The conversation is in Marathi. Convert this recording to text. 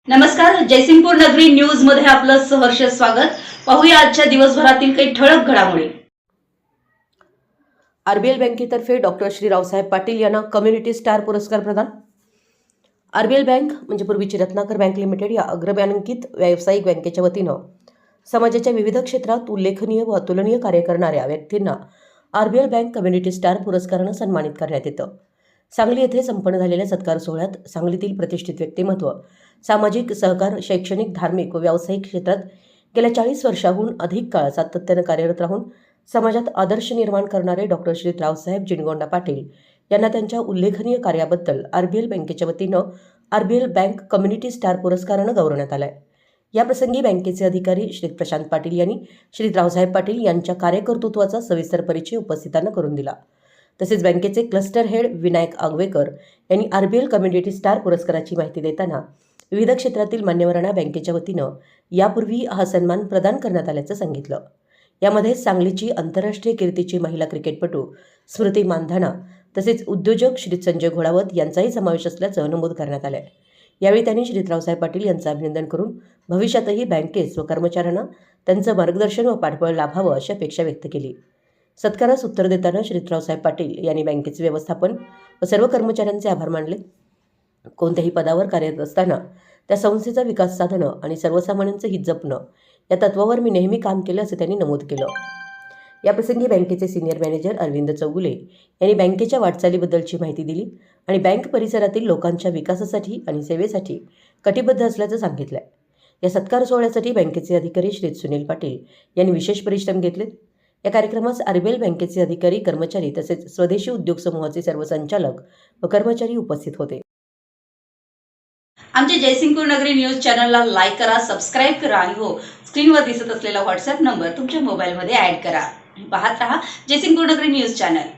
नमस्कार, जयसिंगपूर नगरी न्यूज मध्ये आपलं सहर्ष स्वागत। पाहूया आजच्या दिवसभरातील काही ठळक घडामोडी। आरबीएल बँकेतर्फे डॉक्टर श्री रावसाहेब पाटील यांना कम्युनिटी स्टार पुरस्कार प्रदान। आरबीएल बँक म्हणजे पूर्वीची रत्नाकर बँक लिमिटेड या अग्रमानांकित व्यावसायिक बँकेच्या वतीनं समाजाच्या विविध क्षेत्रात उल्लेखनीय व अतुलनीय कार्य करणाऱ्या व्यक्तींना आरबीएल बँक कम्युनिटी स्टार पुरस्कारानं सन्मानित करण्यात येतं। सांगली येथे संपन्न झालेल्या सत्कार सोहळ्यात सांगलीतील प्रतिष्ठित व्यक्तिमत्व सामाजिक, सहकार, शैक्षणिक, धार्मिक व व्यावसायिक क्षेत्रात गेल्या 40 वर्षांहून अधिक काळ सातत्यानं कार्यरत राहून समाजात आदर्श निर्माण करणारे डॉक्टर श्री रावसाहेब जिनगोंडा पाटील यांना त्यांच्या उल्लेखनीय कार्याबद्दल आरबीएल बँकेच्या वतीनं आरबीएल बँक कम्युनिटी स्टार पुरस्कारानं गौरवण्यात आलं आहे। याप्रसंगी बँकेचे अधिकारी श्री प्रशांत पाटील यांनी श्री रावसाहेब पाटील यांच्या कार्यकर्तृत्वाचा सविस्तर परिचय उपस्थितांना करून दिला। तसेच बँकेचे क्लस्टर हेड विनायक आगवेकर यांनी आरबीएल कम्युनिटी स्टार पुरस्काराची माहिती देताना विविध क्षेत्रातील मान्यवरांना बँकेच्या वतीनं यापूर्वी हा सन्मान प्रदान करण्यात आल्याचं सांगितलं। यामध्ये सांगलीची आंतरराष्ट्रीय कीर्तीची महिला क्रिकेटपटू स्मृती मानधना तसेच उद्योजक श्री संजय घोडावत यांचाही समावेश असल्याचं नमूद करण्यात आलं आहे। यावेळी त्यांनी श्री रावसाहेब पाटील यांचं अभिनंदन करून भविष्यातही बँकेस व कर्मचाऱ्यांना त्यांचं मार्गदर्शन व पाठबळ लाभावं अशी अपेक्षा व्यक्त केली। सत्कारास उत्तर देताना श्री रावसाहेब पाटील यांनी बँकेचे व्यवस्थापन व सर्व कर्मचाऱ्यांचे आभार मानले। कोणत्याही पदावर कार्यरत असताना त्या संस्थेचा विकास साधणं आणि सर्वसामान्यांचं हित जपणं या तत्वावर मी नेहमी काम केलं असं त्यांनी नमूद केलं। याप्रसंगी बँकेचे सिनियर मॅनेजर अरविंद चौगुले यांनी बँकेच्या वाटचालीबद्दलची माहिती दिली आणि बँक परिसरातील लोकांच्या विकासासाठी आणि सेवेसाठी कटिबद्ध असल्याचं सांगितलं। या सत्कार सोहळ्यासाठी बँकेचे अधिकारी श्री सुनील पाटील यांनी विशेष परिश्रम घेतले। या कार्यक्रमास आरबीएल बँकेचे अधिकारी, कर्मचारी तसेच स्वदेशी उद्योग समूहाचे सर्व संचालक व कर्मचारी उपस्थित होते। आमच्या जयसिंगपूर नगरी न्यूज चॅनलला लाईक करा, सबस्क्राइब करा आणि हो, स्क्रीनवर दिसत असलेला व्हॉट्सअप नंबर तुमच्या मोबाईलमध्ये ॲड करा। पाहत रहा जयसिंगपूर नगरी न्यूज चॅनल।